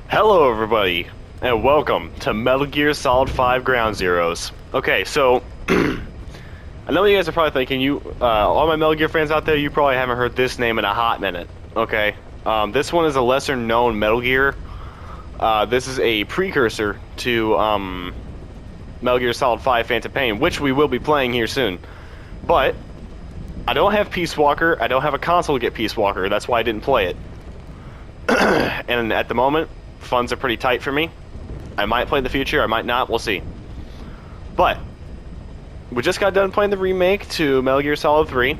Hello everybody, and welcome to Metal Gear Solid 5 Ground Zeroes. Okay, so, I know you guys are probably thinking, all my Metal Gear fans out there, you probably haven't heard this name in a hot minute, okay? This one is a lesser known Metal Gear. This is a precursor to, Metal Gear Solid 5 Phantom Pain, which we will be playing here soon. But, I don't have Peace Walker, I don't have a console to get Peace Walker, that's why I didn't play it. And at the moment, funds are pretty tight for me. I might play in the future, I might not, we'll see. But, we just got done playing the remake to Metal Gear Solid 3,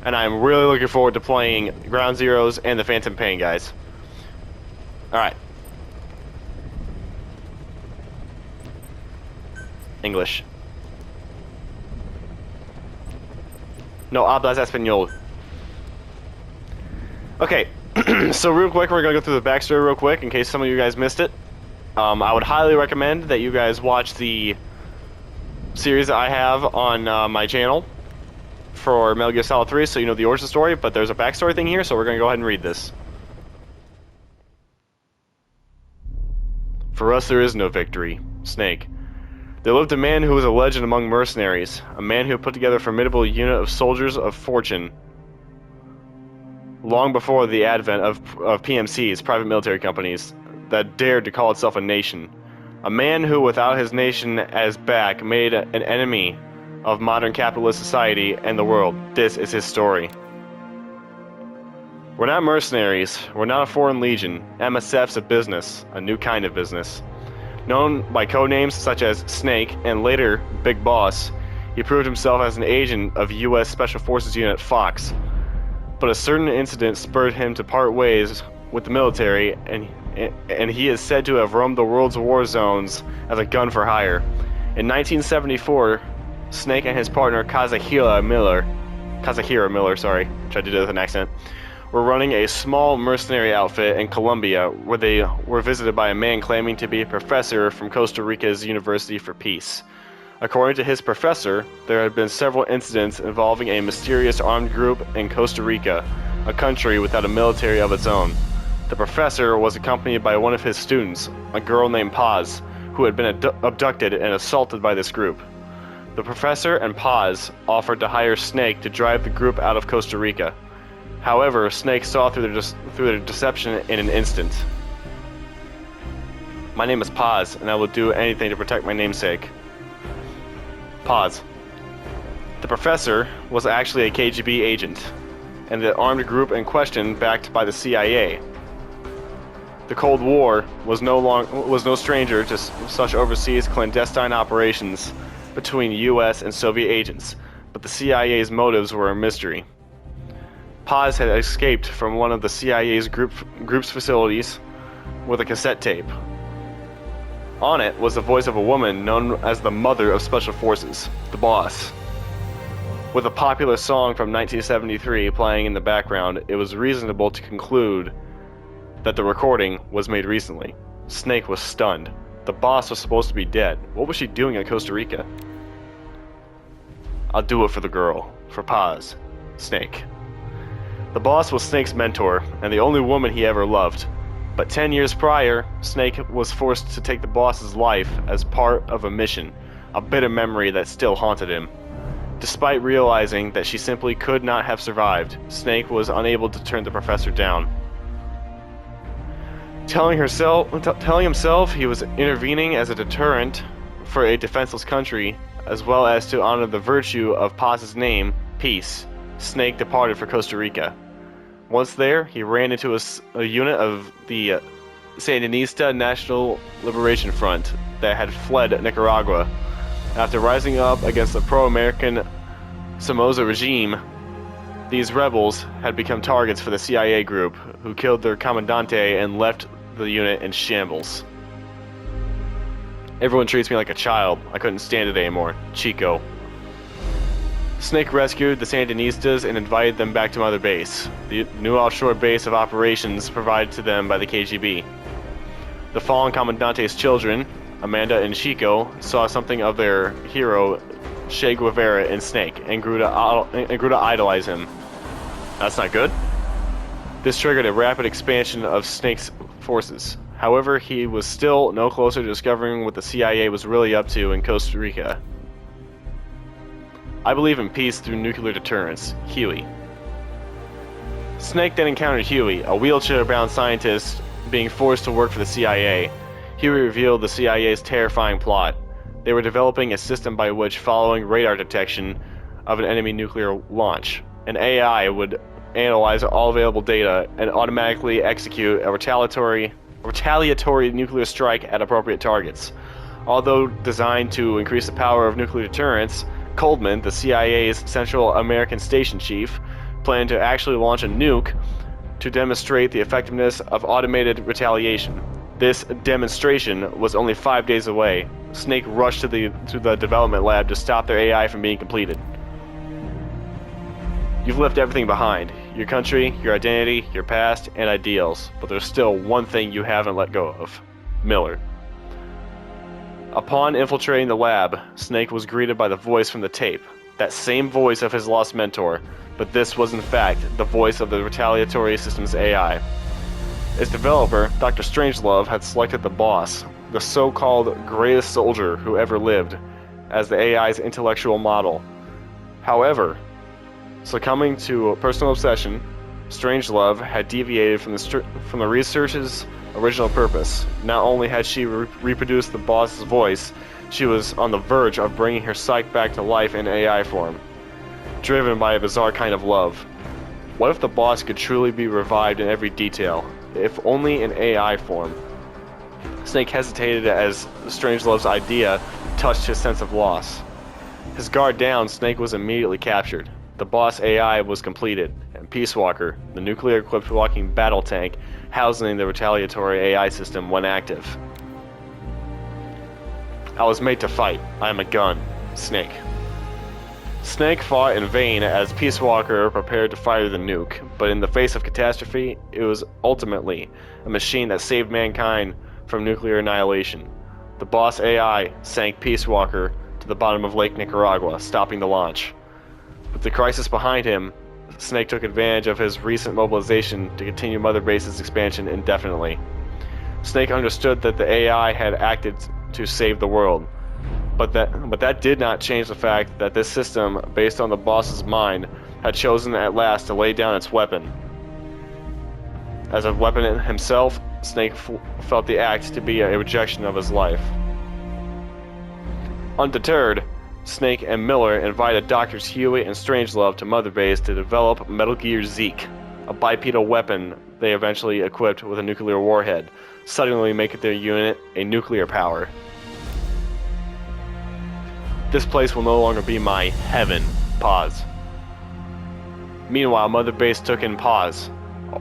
and I'm really looking forward to playing Ground Zeroes and the Phantom Pain, guys. Alright. English. No hablas español. Okay. So real quick, we're going to go through the backstory real quick in case some of you guys missed it. I would highly recommend that you guys watch the series that I have on my channel for Metal Gear Solid 3 so you know the origin story, but there's a backstory thing here, so we're going to go ahead and read this. For us there is no victory. Snake. There lived a man who was a legend among mercenaries, a man who put together a formidable unit of soldiers of fortune long before the advent of PMCs, private military companies, that dared to call itself a nation. A man who, without his nation as back, made an enemy of modern capitalist society and the world. This is his story. We're not mercenaries. We're not a foreign legion. MSF's a business, a new kind of business. Known by codenames such as Snake and later Big Boss, he proved himself as an agent of U.S. Special Forces Unit Fox. But a certain incident spurred him to part ways with the military, and he is said to have roamed the world's war zones as a gun for hire. In 1974, Snake and his partner Kazuhira Miller, tried to do it with an accent, were running a small mercenary outfit in Colombia where they were visited by a man claiming to be a professor from Costa Rica's University for Peace. According to his professor, there had been several incidents involving a mysterious armed group in Costa Rica, a country without a military of its own. The professor was accompanied by one of his students, a girl named Paz, who had been abducted and assaulted by this group. The professor and Paz offered to hire Snake to drive the group out of Costa Rica. However, Snake saw through their deception in an instant. My name is Paz, and I will do anything to protect my namesake. Pause. The professor was actually a KGB agent, and the armed group in question backed by the CIA. The Cold War was no stranger to such overseas clandestine operations between US and Soviet agents, but the CIA's motives were a mystery. Paz had escaped from one of the CIA's group's facilities with a cassette tape. On it was the voice of a woman known as the Mother of Special Forces, the Boss. With a popular song from 1973 playing in the background, it was reasonable to conclude that the recording was made recently. Snake was stunned. The Boss was supposed to be dead. What was she doing in Costa Rica? I'll do it for the girl. For Paz. Snake. The Boss was Snake's mentor, and the only woman he ever loved. But 10 years prior, Snake was forced to take the Boss's life as part of a mission, a bitter memory that still haunted him. Despite realizing that she simply could not have survived, Snake was unable to turn the professor down. Telling himself he was intervening as a deterrent for a defenseless country, as well as to honor the virtue of Paz's name, Peace, Snake departed for Costa Rica. Once there, he ran into a unit of the Sandinista National Liberation Front that had fled Nicaragua. After rising up against the pro-American Somoza regime, these rebels had become targets for the CIA group, who killed their commandante and left the unit in shambles. Everyone treats me like a child. I couldn't stand it anymore. Chico. Snake rescued the Sandinistas and invited them back to Mother Base, the new offshore base of operations provided to them by the KGB. The fallen Commandante's children, Amanda and Chico, saw something of their hero, Che Guevara, in Snake, and grew to idolize him. That's not good. This triggered a rapid expansion of Snake's forces. However, he was still no closer to discovering what the CIA was really up to in Costa Rica. I believe in peace through nuclear deterrence. Huey. Snake then encountered Huey, a wheelchair-bound scientist being forced to work for the CIA. Huey revealed the CIA's terrifying plot. They were developing a system by which, following radar detection of an enemy nuclear launch, an AI would analyze all available data and automatically execute a retaliatory nuclear strike at appropriate targets. Although designed to increase the power of nuclear deterrence, Coldman, the CIA's Central American station chief, planned to actually launch a nuke to demonstrate the effectiveness of automated retaliation. This demonstration was only 5 days away. Snake rushed to the development lab to stop their AI from being completed. You've left everything behind. Your country, your identity, your past, and ideals. But there's still one thing you haven't let go of. Miller. Upon infiltrating the lab, Snake was greeted by the voice from the tape. That same voice of his lost mentor. But this was in fact the voice of the retaliatory system's AI. Its developer, Dr. Strangelove, had selected the boss, the so-called greatest soldier who ever lived, as the AI's intellectual model. However, succumbing to a personal obsession, Strangelove had deviated from the research's original purpose. Not only had she reproduced the boss's voice, she was on the verge of bringing her psyche back to life in AI form, driven by a bizarre kind of love. What if the boss could truly be revived in every detail, if only in AI form? Snake hesitated as Strangelove's idea touched his sense of loss. His guard down, Snake was immediately captured. The boss AI was completed, and Peace Walker, the nuclear-equipped walking battle tank housing the retaliatory AI system, went active. I was made to fight. I am a gun. Snake. Snake fought in vain as Peace Walker prepared to fire the nuke, but in the face of catastrophe, it was ultimately a machine that saved mankind from nuclear annihilation. The boss AI sank Peace Walker to the bottom of Lake Nicaragua, stopping the launch. With the crisis behind him, Snake took advantage of his recent mobilization to continue Mother Base's expansion indefinitely. Snake understood that the AI had acted to save the world, but that did not change the fact that this system, based on the boss's mind, had chosen at last to lay down its weapon. As a weapon himself, Snake felt the act to be a rejection of his life. Undeterred, Snake and Miller invited Doctors Huey and Strangelove to Mother Base to develop Metal Gear Zeke, a bipedal weapon they eventually equipped with a nuclear warhead, suddenly making their unit a nuclear power. This place will no longer be my heaven. Pause. Meanwhile, Mother Base took in Paz,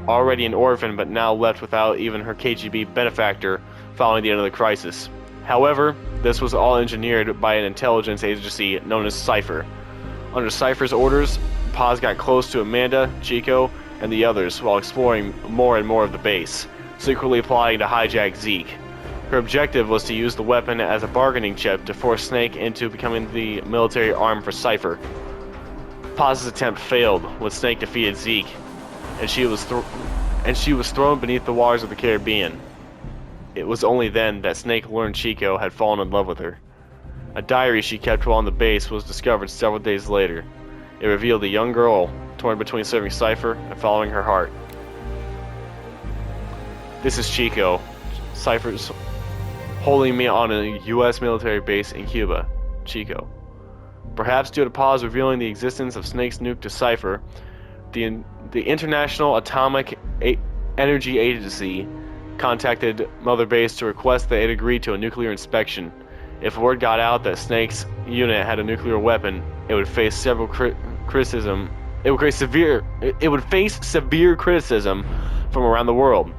already an orphan but now left without even her KGB benefactor following the end of the crisis. However, this was all engineered by an intelligence agency known as Cypher. Under Cypher's orders, Paz got close to Amanda, Chico, and the others while exploring more and more of the base, secretly plotting to hijack Zeke. Her objective was to use the weapon as a bargaining chip to force Snake into becoming the military arm for Cypher. Paz's attempt failed when Snake defeated Zeke, and she was thrown beneath the waters of the Caribbean. It was only then that Snake learned Chico had fallen in love with her. A diary she kept while on the base was discovered several days later. It revealed a young girl torn between serving Cypher and following her heart. This is Chico. Cypher's holding me on a U.S. military base in Cuba. Chico. Perhaps due to Paz revealing the existence of Snake's nuke to Cypher, the International Atomic Energy Agency contacted Mother Base to request that it agree to a nuclear inspection. If word got out that Snake's unit had a nuclear weapon, it would face severe criticism from around the world.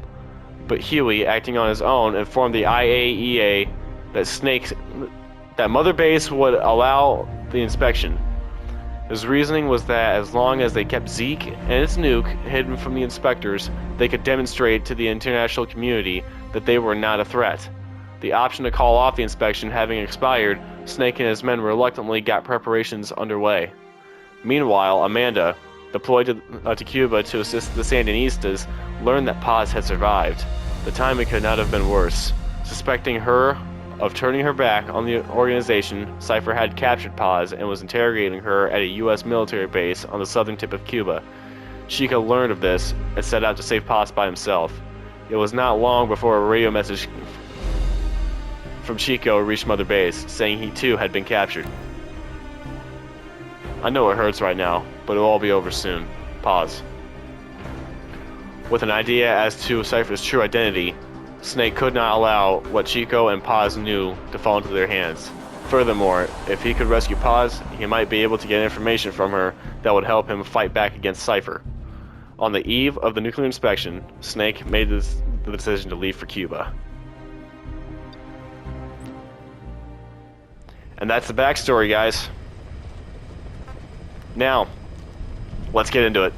But Huey, acting on his own, informed the IAEA that Mother Base would allow the inspection. His reasoning was that as long as they kept Zeke and its nuke hidden from the inspectors, they could demonstrate to the international community that they were not a threat. The option to call off the inspection having expired, Snake and his men reluctantly got preparations underway. Meanwhile, Amanda, deployed to Cuba to assist the Sandinistas, learned that Paz had survived. The timing could not have been worse. Suspecting her of turning her back on the organization, Cypher had captured Paz and was interrogating her at a U.S. military base on the southern tip of Cuba. Chico learned of this and set out to save Paz by himself. It was not long before a radio message from Chico reached Mother Base, saying he too had been captured. I know it hurts right now, but it'll all be over soon. Paz. With an idea as to Cypher's true identity, Snake could not allow what Chico and Paz knew to fall into their hands. Furthermore, if he could rescue Paz, he might be able to get information from her that would help him fight back against Cypher. On the eve of the nuclear inspection, Snake made the decision to leave for Cuba. And that's the backstory, guys. Now, let's get into it.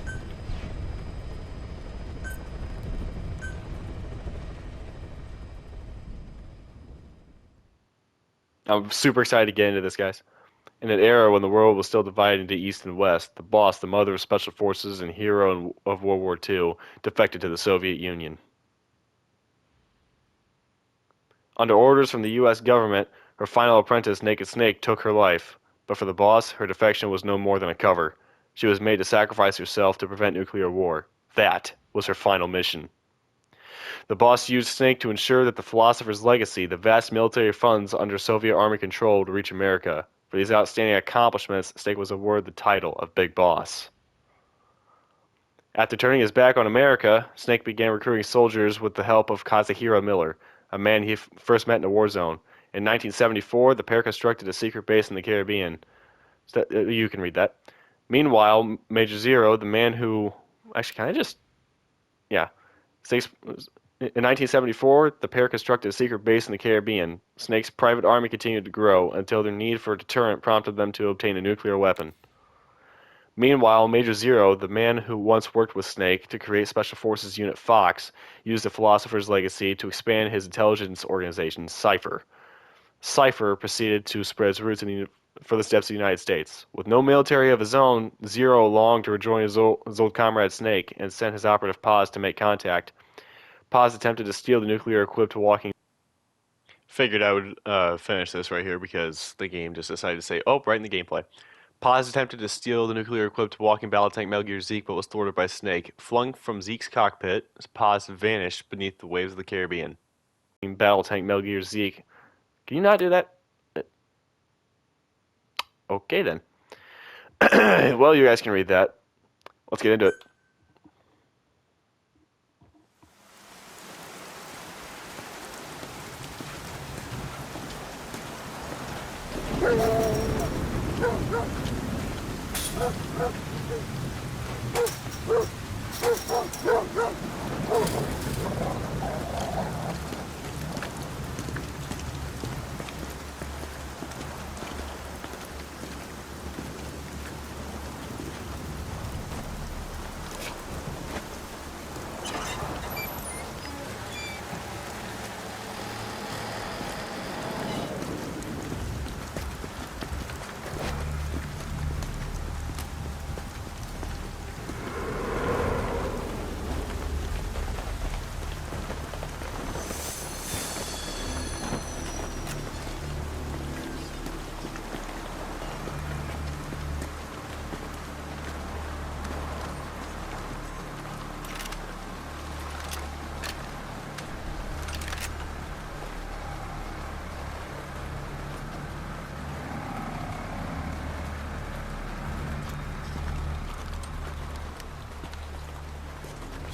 I'm super excited to get into this, guys. In an era when the world was still divided into East and West, the boss, the mother of special forces and hero of World War II, defected to the Soviet Union. Under orders from the U.S. government, her final apprentice, Naked Snake, took her life. But for the boss, her defection was no more than a cover. She was made to sacrifice herself to prevent nuclear war. That was her final mission. The boss used Snake to ensure that the Philosopher's Legacy, the vast military funds under Soviet Army control, would reach America. For these outstanding accomplishments, Snake was awarded the title of Big Boss. After turning his back on America, Snake began recruiting soldiers with the help of Kazuhiro Miller, a man he first met in a war zone. In 1974, the pair constructed a secret base in the Caribbean. You can read that. Meanwhile, Major Zero, the man who... Actually, can I just... Yeah. In 1974, the pair constructed a secret base in the Caribbean. Snake's private army continued to grow until their need for a deterrent prompted them to obtain a nuclear weapon. Meanwhile, Major Zero, the man who once worked with Snake to create Special Forces Unit Fox, used the Philosopher's Legacy to expand his intelligence organization, Cypher. Cypher proceeded to spread his roots in the further steps of the United States. With no military of his own, Zero longed to rejoin his old comrade Snake and sent his operative Paz to make contact. Paz attempted to steal the nuclear-equipped walking... Figured I would finish this right here because the game just decided to say, oh, right in the gameplay. Paz attempted to steal the nuclear-equipped walking battle tank Metal Gear Zeke, but was thwarted by Snake. Flung from Zeke's cockpit, Paz vanished beneath the waves of the Caribbean. Battle tank Metal Gear Zeke. Can you not do that? Okay, then. Well, you guys can read that. Let's get into it.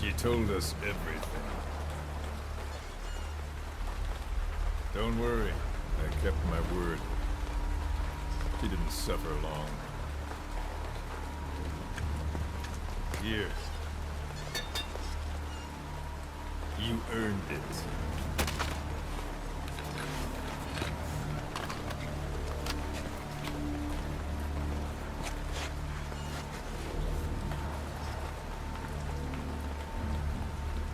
She told us everything. Don't worry, I kept my word. She didn't suffer long. Here. You earned it.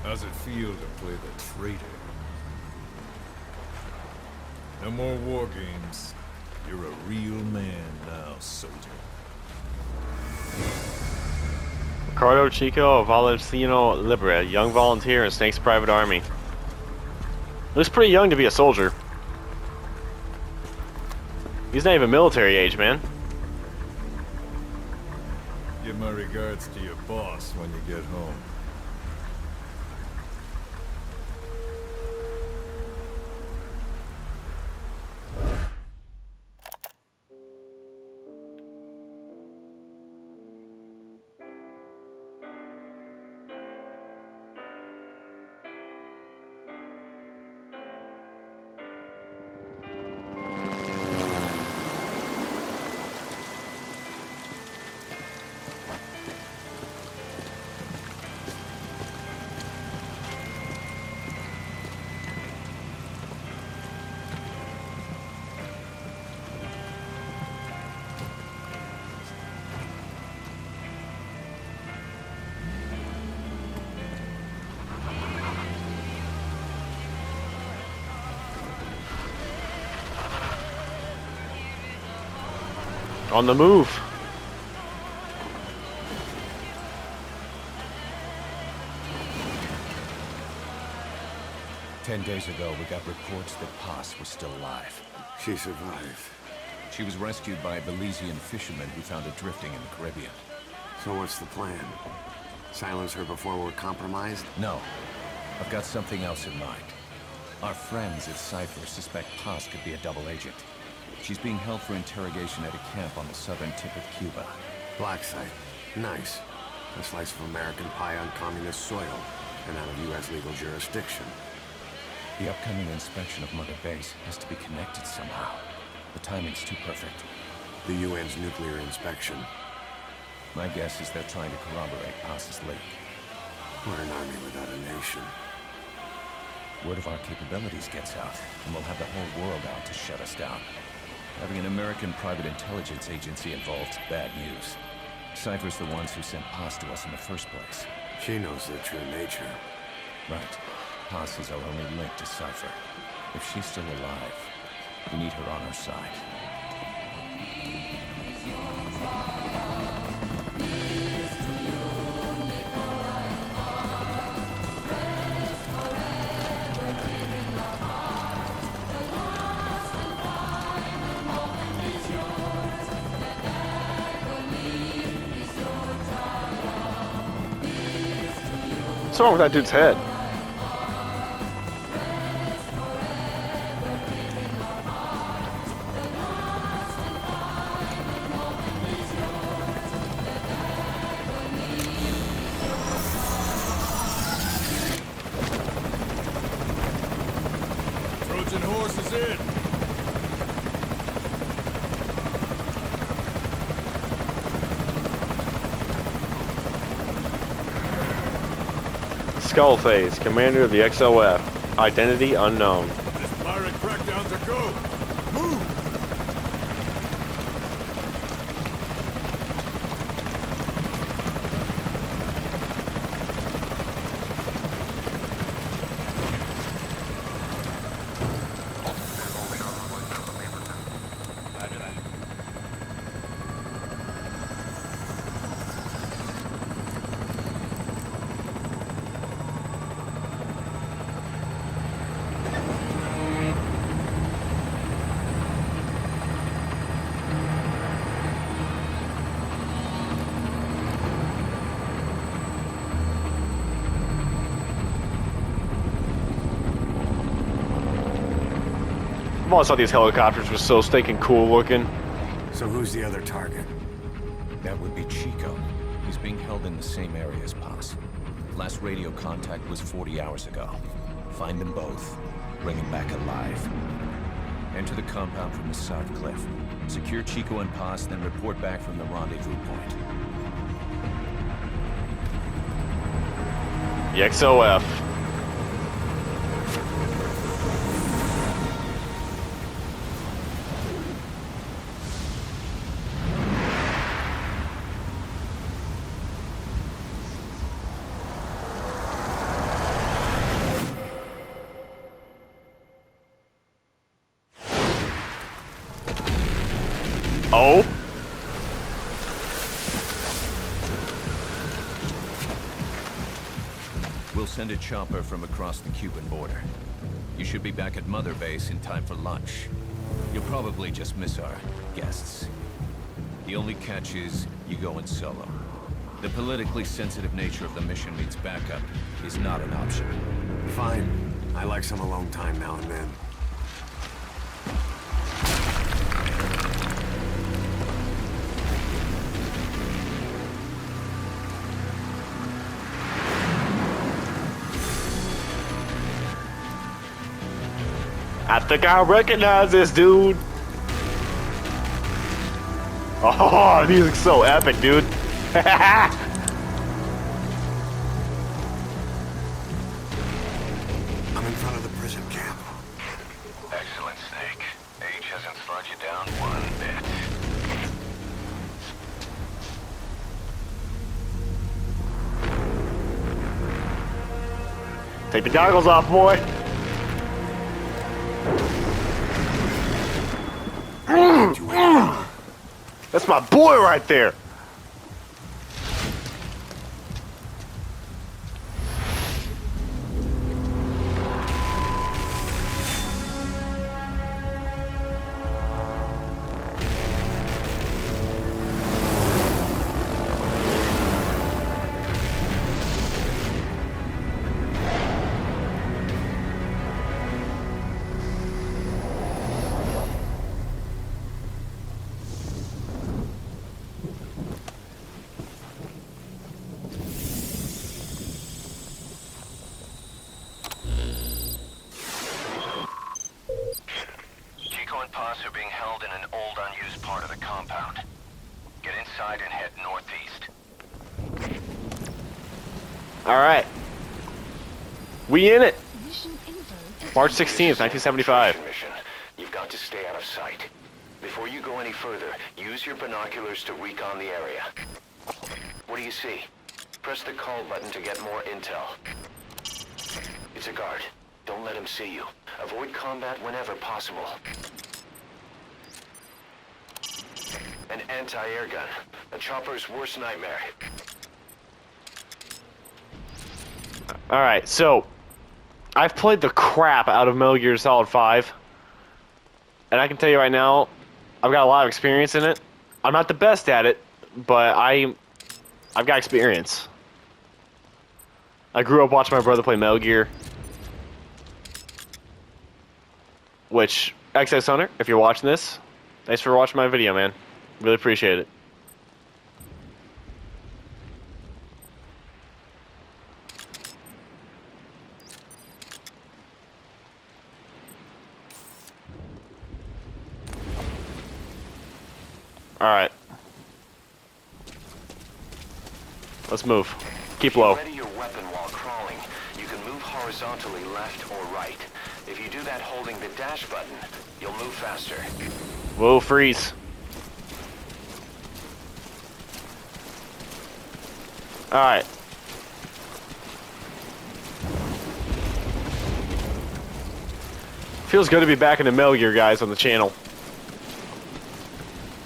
How's it feel to play the traitor? No more war games. You're a real man now, soldier. Ricardo Chico Valentino Libre, young volunteer in Snake's private army. Looks pretty young to be a soldier. He's not even military age, man. Give my regards to your boss when you get home. On the move. Ten days ago, we got reports that Paz was still alive. She survived. She was rescued by a Belizean fisherman who found her drifting in the Caribbean. So what's the plan? Silence her before we're compromised? No, I've got something else in mind. Our friends at Cypher suspect Paz could be a double agent. She's being held for interrogation at a camp on the southern tip of Cuba. Black site. Nice. A slice of American pie on communist soil, and out of U.S. legal jurisdiction. The upcoming inspection of Mother Base has to be connected somehow. The timing's too perfect. The UN's nuclear inspection. My guess is they're trying to corroborate Paz's leak. We're an army without a nation. Word of our capabilities gets out, and we'll have the whole world out to shut us down. Having an American private intelligence agency involved is bad news. Cypher's the ones who sent Paz to us in the first place. She knows their true nature. Right. Paz is our only link to Cypher. If she's still alive, we need her on our side. What's wrong with that dude's head? Trojan horse is in! Skullface, commander of the XOF. Identity unknown. This pirate crackdown's a go! Move! I've always thought these helicopters were so stinking cool looking. So who's the other target? That would be Chico. He's being held in the same area as Paz. Last radio contact was 40 hours ago. Find them both. Bring them back alive. Enter the compound from the south cliff. Secure Chico and Paz, then report back from the rendezvous point. The XOF. Oh? We'll send a chopper from across the Cuban border. You should be back at Mother Base in time for lunch. You'll probably just miss our guests. The only catch is you go in solo. The politically sensitive nature of the mission means backup is not an option. Fine. I like some alone time now and then. I think I recognize this dude. Oh, the music's so epic, dude. I'm in front of the prison camp. Excellent, Snake. Age hasn't slowed you down one bit. Take the goggles off, boy. That's my boy right there. Are being held in an old, unused part of the compound. Get inside and head northeast. All right. We in it. March 16th, 1975. Mission. You've got to stay out of sight. Before you go any further, use your binoculars to recon the area. What do you see? Press the call button to get more intel. It's a guard. Don't let him see you. Avoid combat whenever possible. An anti-air gun. A chopper's worst nightmare. Alright, so I've played the crap out of Metal Gear Solid 5. And I can tell you right now, I've got a lot of experience in it. I'm not the best at it, but I've got experience. I grew up watching my brother play Metal Gear. Which, XS Hunter, if you're watching this, thanks for watching my video, man. Really appreciate it. Alright. Let's move. Keep low. Ready your weapon while crawling. You can move horizontally left or right. If you do that holding the dash button, you'll move faster. Whoa, freeze. Alright. Feels good to be back in the Metal Gear, guys, on the channel.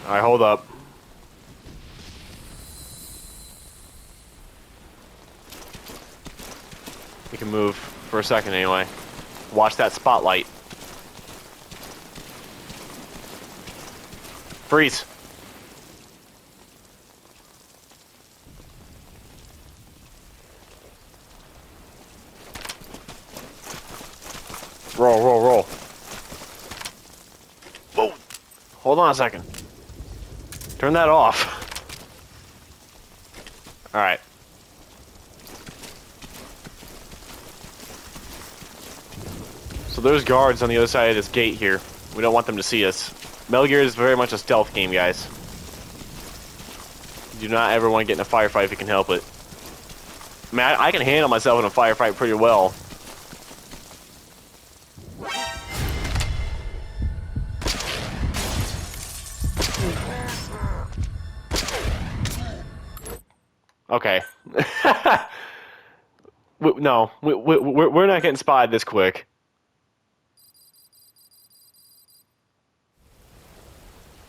Alright, hold up. We can move for a second anyway. Watch that spotlight. Freeze. Roll, roll, roll. Whoa. Hold on a second. Turn that off. Alright. So there's guards on the other side of this gate here. We don't want them to see us. Metal Gear is very much a stealth game, guys. You do not ever want to get in a firefight if you can help it. Man, I can handle myself in a firefight pretty well. Okay. No, we're not getting spotted this quick.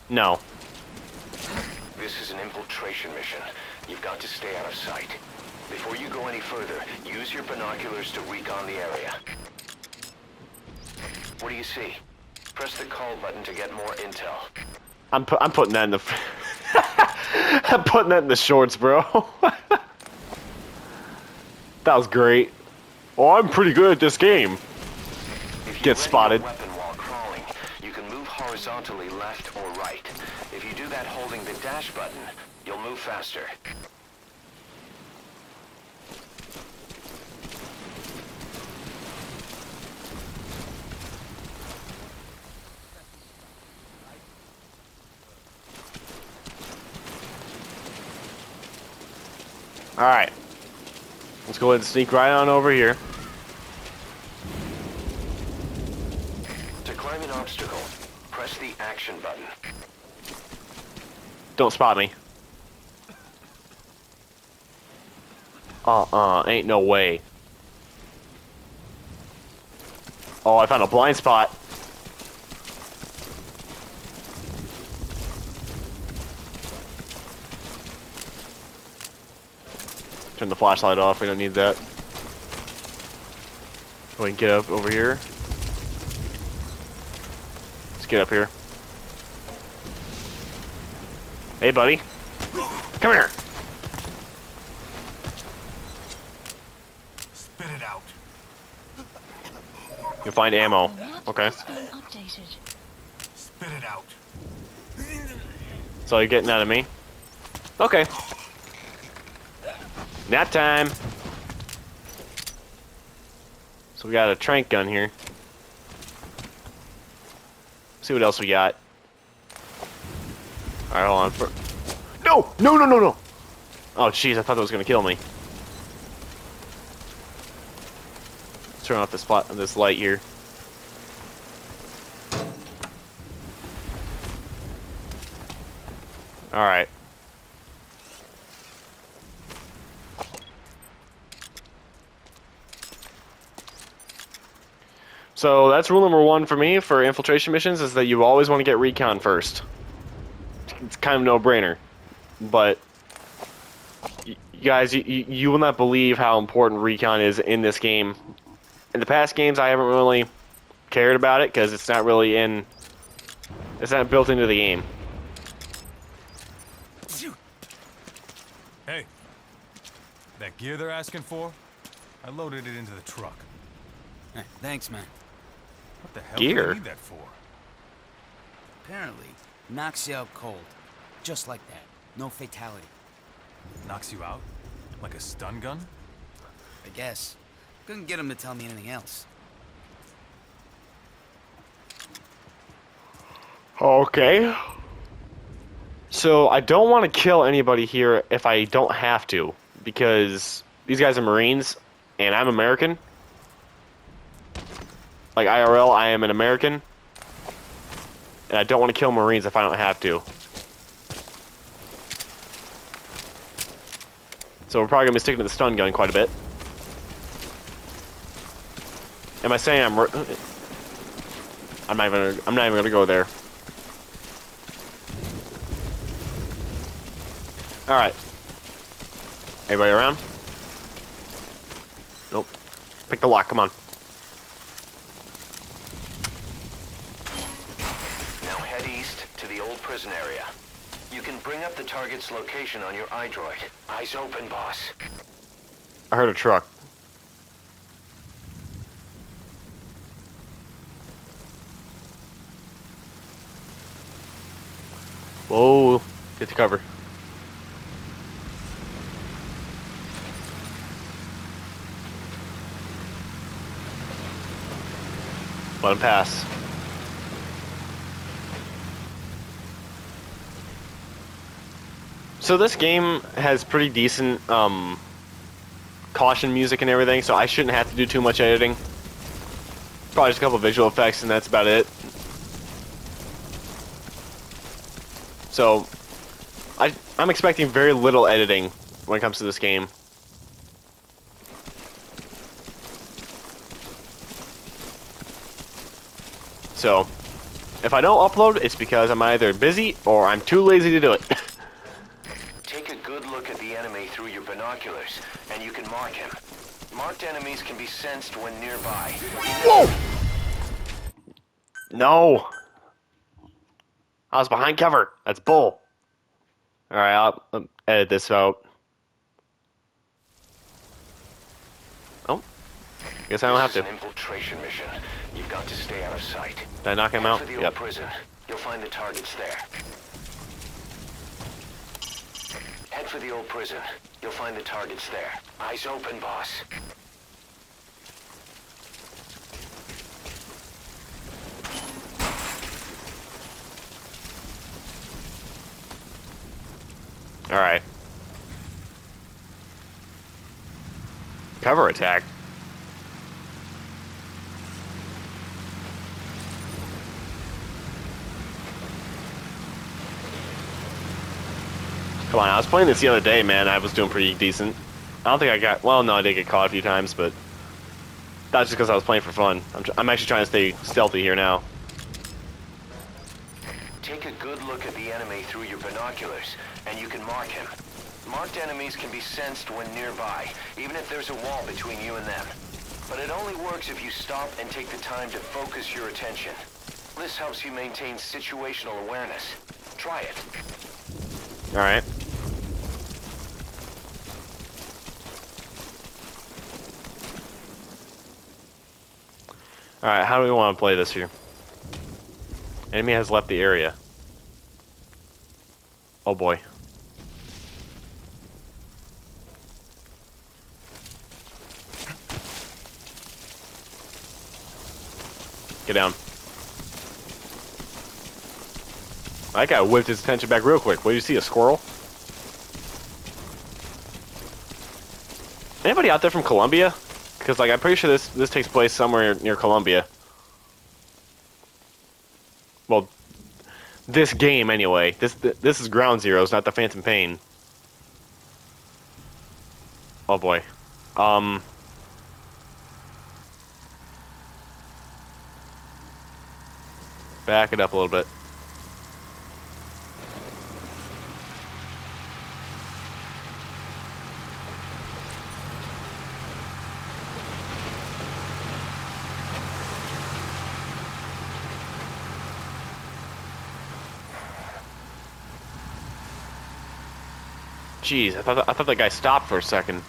No. This is an infiltration mission. You've got to stay out of sight. Before you go any further, use your binoculars to recon the area. What do you see? Press the call button to get more intel. I'm putting that in the... I'm putting that in the shorts, bro. That was great. Oh, I'm pretty good at this game. If you Get ready spotted. your weapon while crawling, you can move horizontally left or right. If you do that holding the dash button, you'll move faster. Alright. Let's go ahead and sneak right on over here. To climb an obstacle, press the action button. Don't spot me. Ain't no way. Oh, I found a blind spot. Turn the flashlight off, we don't need that. We can get up over here. Let's get up here. Hey, buddy. Come here. Spit it out. You'll find ammo. Okay. Updated. Spit it out. So you're getting out of me? Okay. Nap time. So we got a trank gun here. See what else we got. Alright, hold on. No! No, no, no, no! Oh, jeez, I thought that was gonna kill me. Let's turn off this light here. Alright. So that's rule number 1 for me for infiltration missions, is that you always want to get recon first. It's kind of no-brainer. But you guys, you will not believe how important recon is in this game. In the past games, I haven't really cared about it because it's not really it's not built into the game. Hey, that gear they're asking for, I loaded it into the truck. Hey, thanks, man. What the hell Gear? do they need that for? Apparently, knocks you out cold. Just like that. No fatality. Knocks you out? Like a stun gun? I guess. Couldn't get him to tell me anything else. Okay. So I don't want to kill anybody here if I don't have to, because these guys are Marines and I'm American. Like IRL, I am an American, and I don't want to kill Marines if I don't have to. So we're probably gonna be sticking to the stun gun quite a bit. Am I saying I'm not even gonna go there. All right. Everybody around? Nope. Pick the lock. Come on. Now head east to the old prison area. You can bring up the target's location on your iDroid. Eyes open, boss. I heard a truck. Whoa. Get to cover. Let him pass. So this game has pretty decent caution music and everything, so I shouldn't have to do too much editing. Probably just a couple visual effects and that's about it. So I'm expecting very little editing when it comes to this game. So, if I don't upload, it's because I'm either busy or I'm too lazy to do it. Take a good look at the enemy through your binoculars, and you can mark him. Marked enemies can be sensed when nearby. Whoa! No! I was behind cover. That's bull. Alright, I'll edit this out. Oh. Guess I don't have This to. is an infiltration mission. You've got to stay out of sight. Did I knock him Head out? for the old Yep. prison. You'll find the targets there. Head for the old prison. You'll find the targets there. Eyes open, boss. Alright. Cover attack. Come on, I was playing this the other day, man. I was doing pretty decent. I don't think I got... Well, no, I did get caught a few times, but... That's just because I was playing for fun. I'm actually trying to stay stealthy here now. Take a good look at the enemy through your binoculars, and you can mark him. Marked enemies can be sensed when nearby, even if there's a wall between you and them. But it only works if you stop and take the time to focus your attention. This helps you maintain situational awareness. Try it. Alright. Alright, how do we want to play this here? Enemy has left the area. Oh boy. Get down. That guy whipped his attention back real quick. What do you see, a squirrel? Anybody out there from Colombia? Because, like, I'm pretty sure this takes place somewhere near Colombia. Well, this game anyway. This is Ground Zeroes, not the Phantom Pain. Oh boy. Back it up a little bit. Jeez, I thought that guy stopped for a second.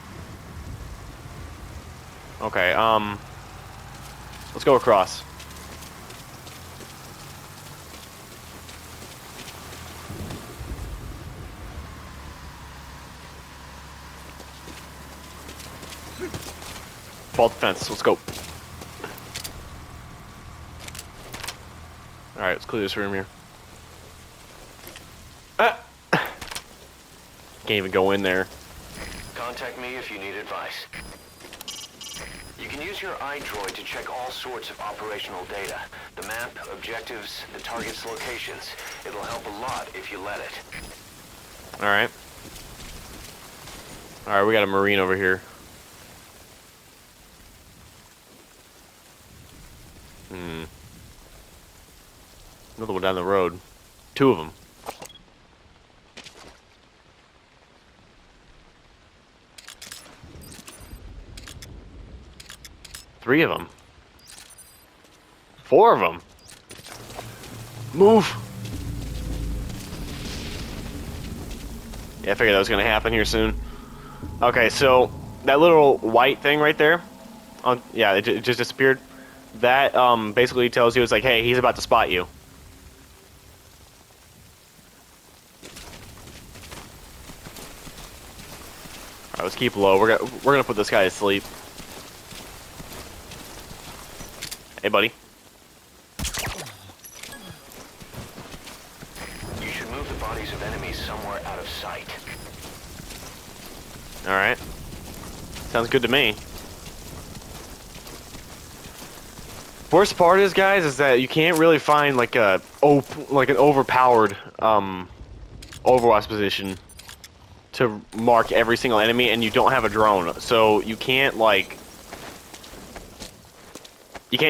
Okay, let's go across. Vault defense, let's go. Alright, let's clear this room here. Can't even go in there. Contact me if you need advice. You can use your iDroid to check all sorts of operational data. The map, objectives, the target's locations. It'll help a lot if you let it. Alright. Alright, we got a Marine over here. Another one down the road. Two of them. Three of them. Four of them. Move. Yeah, I figured that was going to happen here soon. Okay, so that little white thing right there, yeah, it just disappeared. That basically tells you, it's like, hey, he's about to spot you. All right, let's keep low. We're gonna put this guy to sleep. Hey, buddy. You should move the bodies of enemies somewhere out of sight. All right. Sounds good to me. Worst part is, guys, is that you can't really find like an overpowered Overwatch position to mark every single enemy, and you don't have a drone, so you can't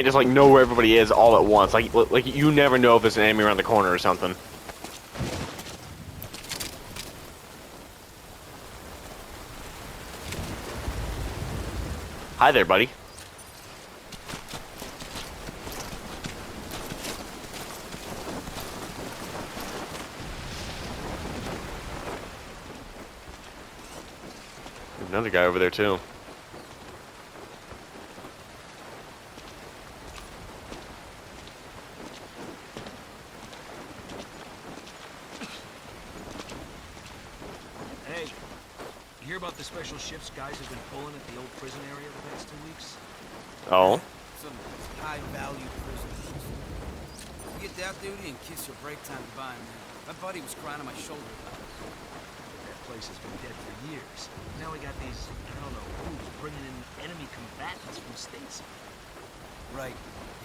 just like know where everybody is all at once. Like you never know if there's an enemy around the corner or something. Hi there, buddy. another guy over there too. Hey, you hear about the special shifts guys have been pulling at the old prison area the past 2 weeks? Oh. Some high-value prisoners. You get out duty and kiss your break time goodbye, man. My buddy was crying on my shoulder about it. That place has been dead for years. Now we got these, I don't know who's bringing in enemy combatants from states. Right.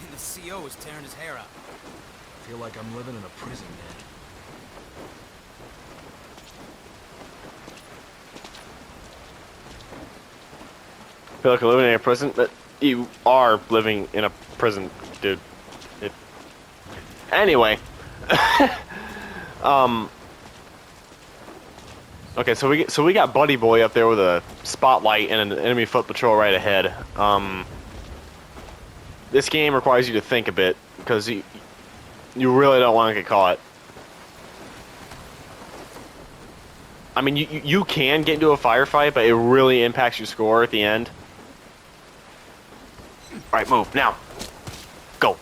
And the CO is tearing his hair out. I feel like I'm living in a prison, man. Feel like I'm living in a prison? But you are living in a prison, dude. Anyway. Okay, so we got Buddy Boy up there with a spotlight and an enemy foot patrol right ahead. This game requires you to think a bit because you really don't want to get caught. I mean, you can get into a firefight, but it really impacts your score at the end. All right, move now. Go.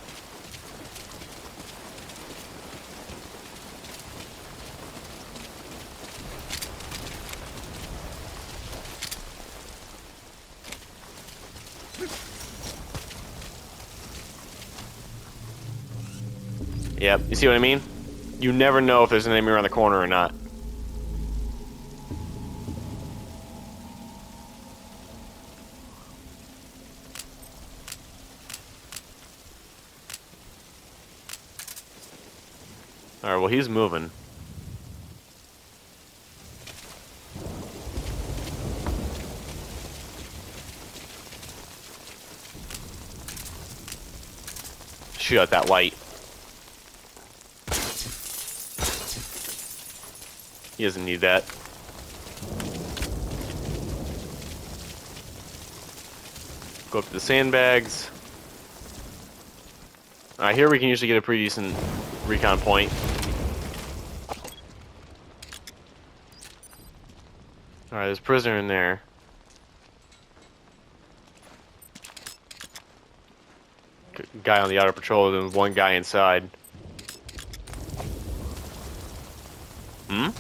Yep, you see what I mean? You never know if there's an enemy around the corner or not. Alright, well he's moving. Shoot out that light. He doesn't need that. Go up to the sandbags. Alright, here we can usually get a pretty decent recon point. Alright, there's a prisoner in there. Guy on the outer patrol and one guy inside. Hmm?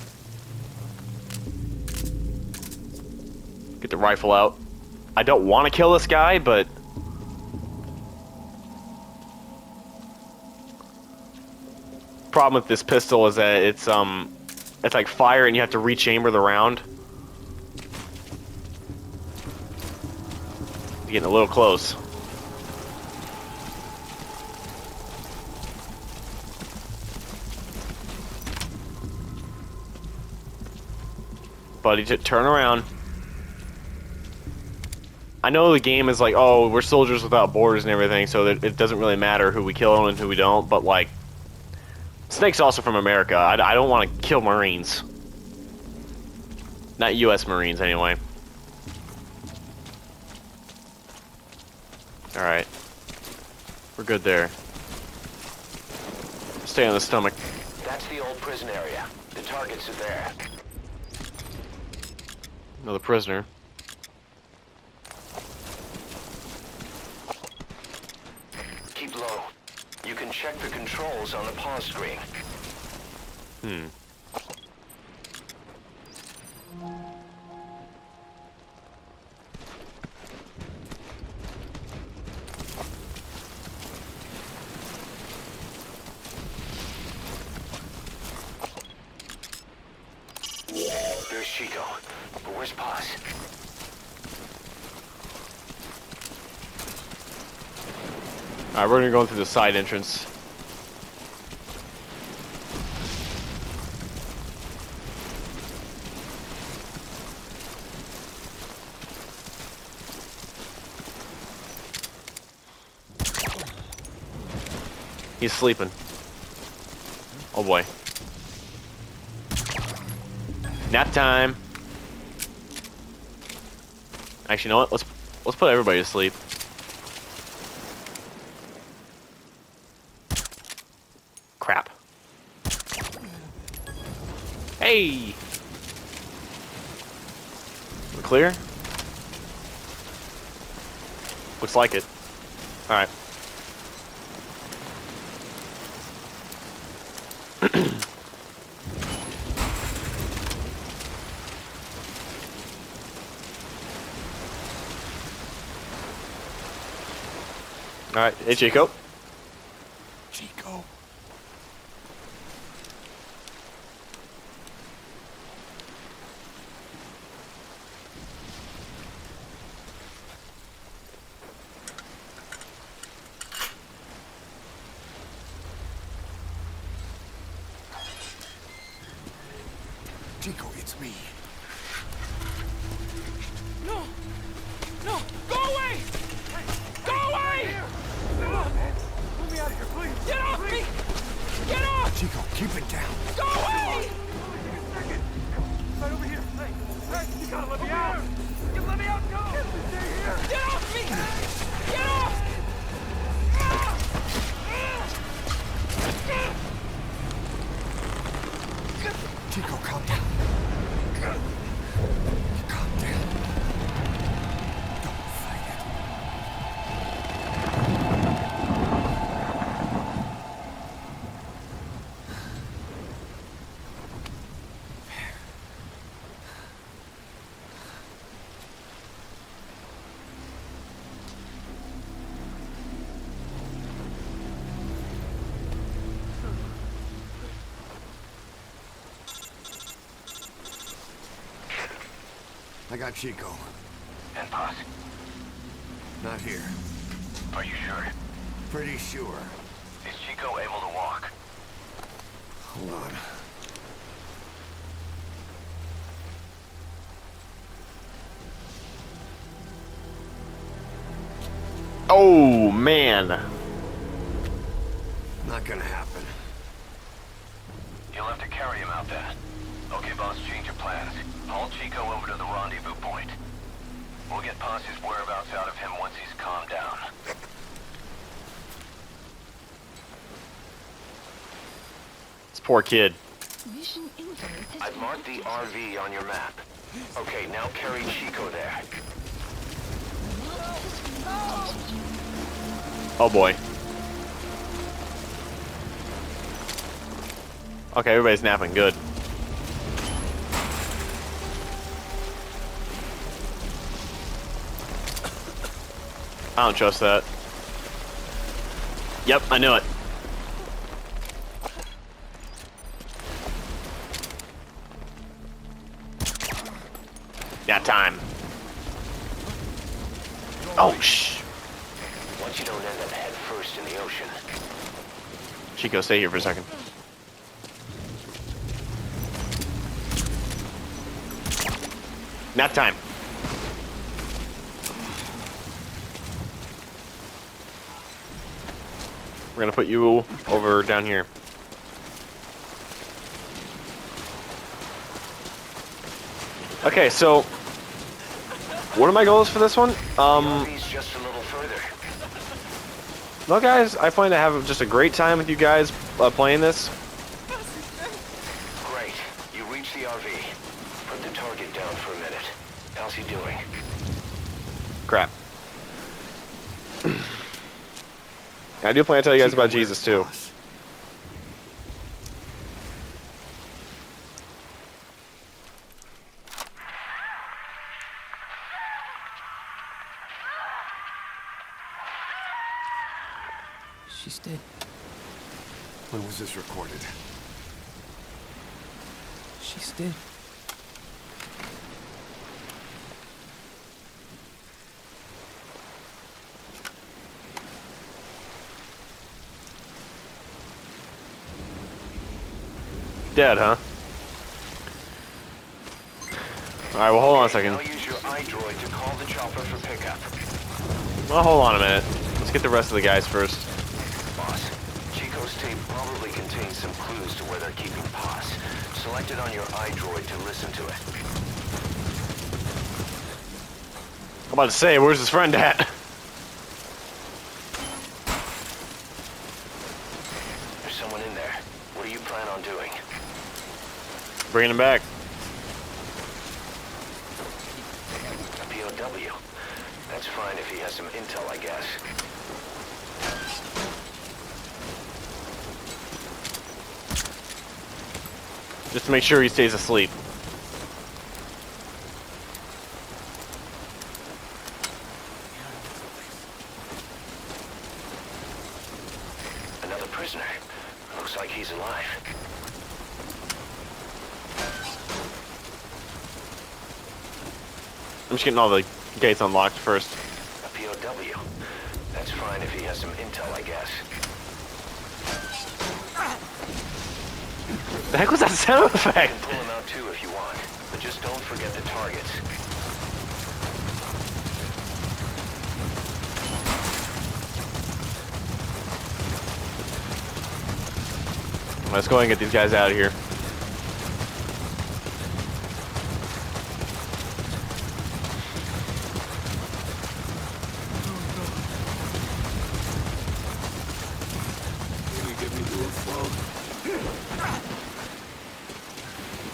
Get the rifle out. I don't want to kill this guy, but problem with this pistol is that it's like fire and you have to rechamber the round. It's getting a little close. Buddy, just turn around. I know the game is like, oh, we're soldiers without borders and everything, so that it doesn't really matter who we kill and who we don't, but like, Snake's also from America. I don't want to kill Marines. Not U.S. Marines, anyway. Alright. We're good there. Stay on the stomach. That's the old prison area. The targets are there. Another prisoner. Keep low. You can check the controls on the pause screen. Hmm. There's Chico. But where's Paz? Alright, we're gonna go through the side entrance. He's sleeping. Oh boy. Nap time. Actually, you know what? Let's put everybody to sleep. Crap. Hey. We're clear? Looks like it. Alright. Alright, hey Chico. Chico. Chico, it's me. No! No! Go away! Go away! Move me out of here, please! Get off me! Get off! Chico, keep it down. Go away! Right over here. Hey, you gotta let me out! You let me out! No! Stay here! Get off me! Get off! Chico, calm down. Calm down. Don't fight it. I got Chico. And Paz, Not here. are you sure? Pretty sure. Is Chico able to walk? Hold on. Oh, man. Not gonna happen. You'll have to carry him out there. Okay, boss, change your plans. Haul Chico over to the rendezvous point. We'll get Paz's whereabouts out of him once he's calmed down. This poor kid. Mission info. I've marked the RV on your map. Okay, now carry Chico there. Oh boy. Okay, everybody's napping. Good. I don't trust that. Yep, I knew it. Got time. Oh, shh. Once you don't end up head first in the ocean. Chico, stay here for a second. Nap time. We're gonna put you over down here. Okay, so what are my goals for this one? RV's just a little further. Well, guys, I plan to have just a great time with you guys playing this. Great. You reach the RV. Put the target down for a minute. How's he doing? Crap. I do plan to tell you guys about Chico, Jesus too. boss. She's dead. When was this recorded? She's dead. Dead, huh? Alright, well, hold on a second. Now use your iDroid to call the chopper for pickup. Well, hold on a minute. Let's get the rest of the guys first. Boss, Chico's tape probably contains some clues to where they're keeping Paz. Select it on your iDroid to listen to it. I'm about to say, where's his friend at? There's someone in there. What do you plan on doing? Bringing him back. A POW. That's fine if he has some intel, I guess. Just to make sure he stays asleep. Another prisoner. Looks like he's alive. I'm just getting all the gates unlocked first. A POW. That's fine if he has some intel, I guess. The heck was that sound You effect? can pull him out too if you want, but just don't forget the targets. Let's go ahead and get these guys out of here.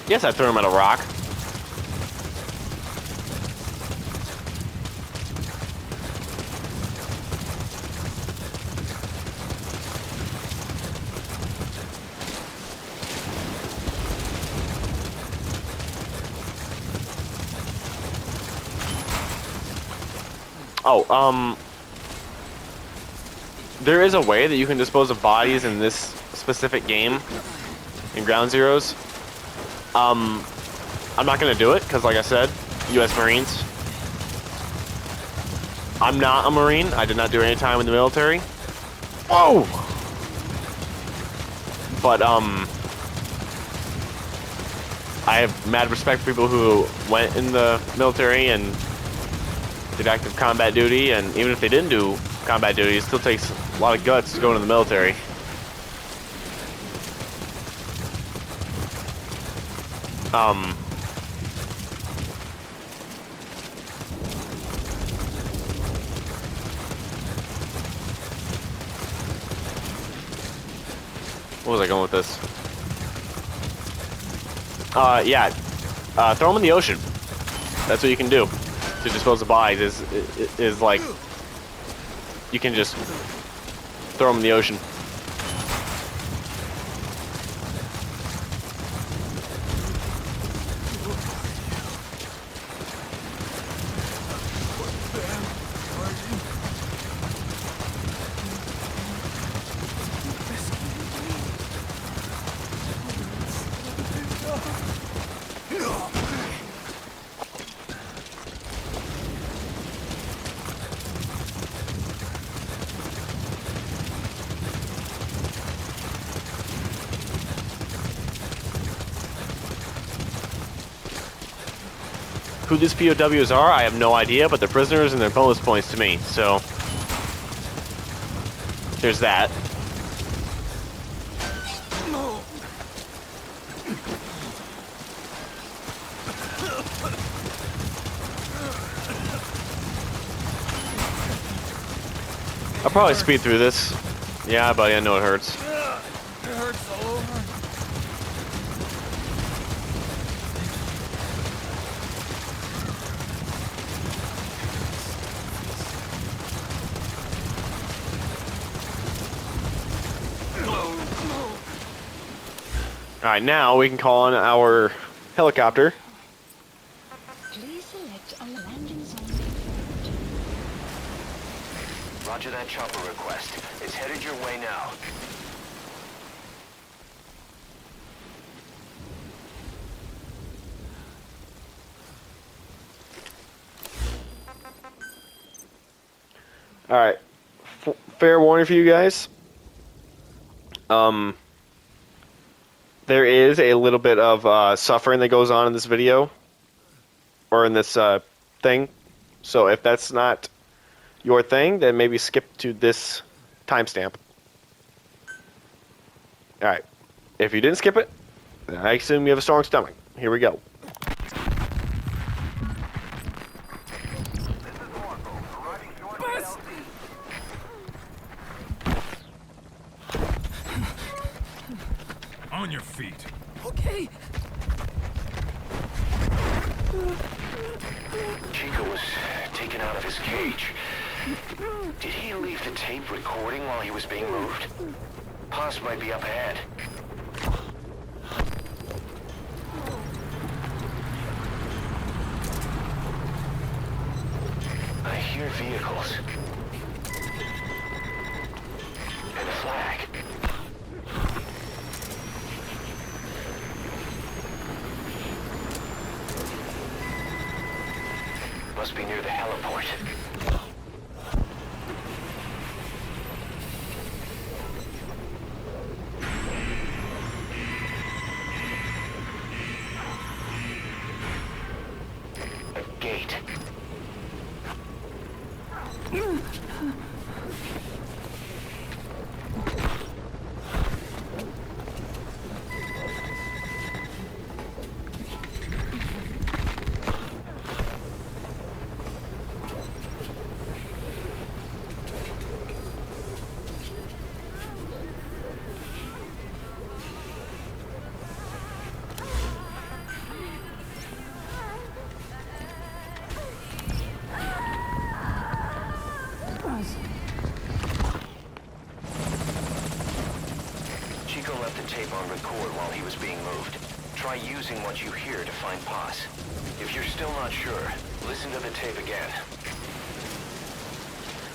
Yes, I threw him at a rock. Oh, there is a way that you can dispose of bodies in this specific game, in Ground Zeroes. I'm not gonna do it, because like I said, U.S. Marines. I'm not a Marine. I did not do any time in the military. Whoa! But, I have mad respect for people who went in the military and did active combat duty, and even if they didn't do combat duty, it still takes a lot of guts to go into the military. Where was I going with this? Yeah. Throw them in the ocean. That's what you can do to dispose of bodies. Is like you can just throw them in the ocean. Who these POWs are, I have no idea, but they're prisoners and they're bonus points to me, so there's that. I'll probably speed through this. Yeah, buddy, I know it hurts. It hurts all over. Alright, now we can call on our helicopter. Please select a landing zone confirmed. Roger that chopper request. It's headed your way now. Alright, fair warning for you guys. There is a little bit of suffering that goes on in this video, or in this thing. So if that's not your thing, then maybe skip to this timestamp. Alright, if you didn't skip it, then I assume you have a strong stomach. Here we go. On your feet. Okay. Chico was taken out of his cage. Did he leave the tape recording while he was being moved? Paz might be up ahead. I hear vehicles. And a flag. Must be near the heliport. A gate. Chico left the tape on record while he was being moved. Try using what you hear to find Paz. If you're still not sure, listen to the tape again.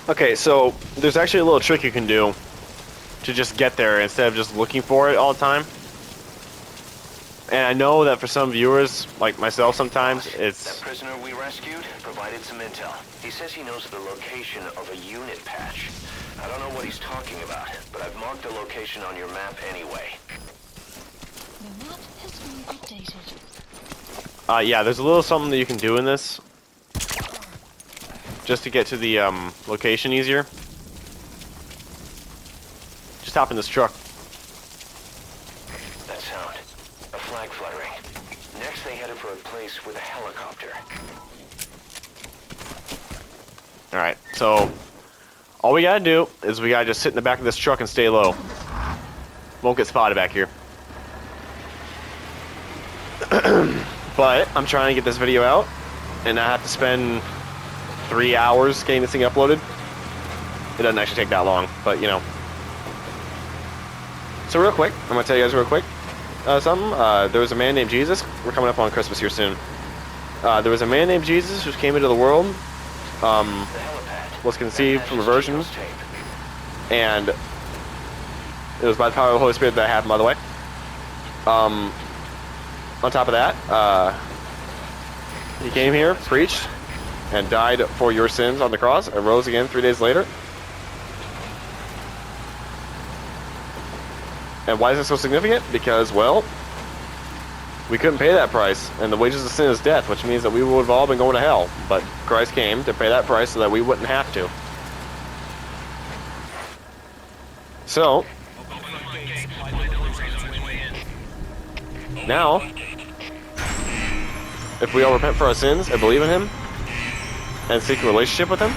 Okay, so there's actually a little trick you can do to just get there instead of just looking for it all the time. And I know that for some viewers, like myself sometimes, it's... That prisoner we rescued provided some intel. He says he knows the location of a unit patch. I don't know what he's talking about, but I've marked the location on your map anyway. The map has been updated. Yeah, there's a little something that you can do in this. Just to get to the, location easier. Just hop in this truck. That sound. A flag fluttering. Next they headed for a place with a helicopter. Alright, so... all we gotta do is we gotta just sit in the back of this truck and stay low. Won't get spotted back here. But I'm trying to get this video out, and I have to spend 3 hours getting this thing uploaded. It doesn't actually take that long, but you know. So real quick, I'm gonna tell you guys real quick something. There was a man named Jesus. We're coming up on Christmas here soon. There was a man named Jesus who came into the world. Was conceived from a virgin, and it was by the power of the Holy Spirit that happened, by the way. On top of that, he came here, preached, and died for your sins on the cross, and rose again 3 days later. And why is it so significant? Because, well, we couldn't pay that price, and the wages of sin is death, which means that we would have all been going to hell. But Christ came to pay that price so that we wouldn't have to. So, now, if we all repent for our sins and believe in Him, and seek a relationship with Him,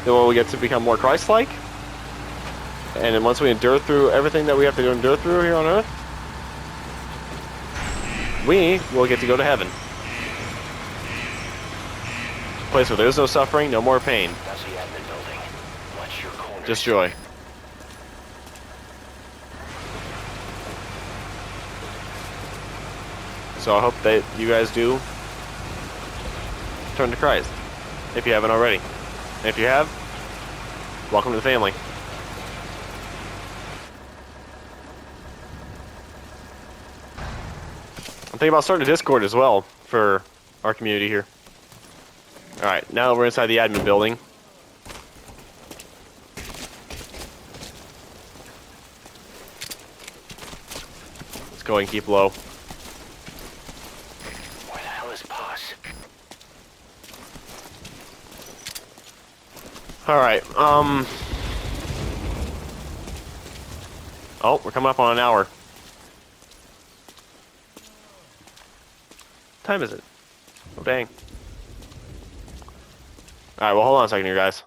then we get to become more Christ-like. And then once we endure through everything that we have to endure through here on earth, we will get to go to heaven. A place where there's no suffering, no more pain. That's the admin building. Watch your corners. Just joy. So I hope that you guys do turn to Christ, if you haven't already. And if you have, welcome to the family. I'm thinking about starting a Discord as well for our community here. Alright, now that we're inside the admin building. Let's go and keep low. Where the hell is Paz? Alright, oh, we're coming up on an hour. What time is it? Oh, dang. Alright, well, hold on a second here, guys.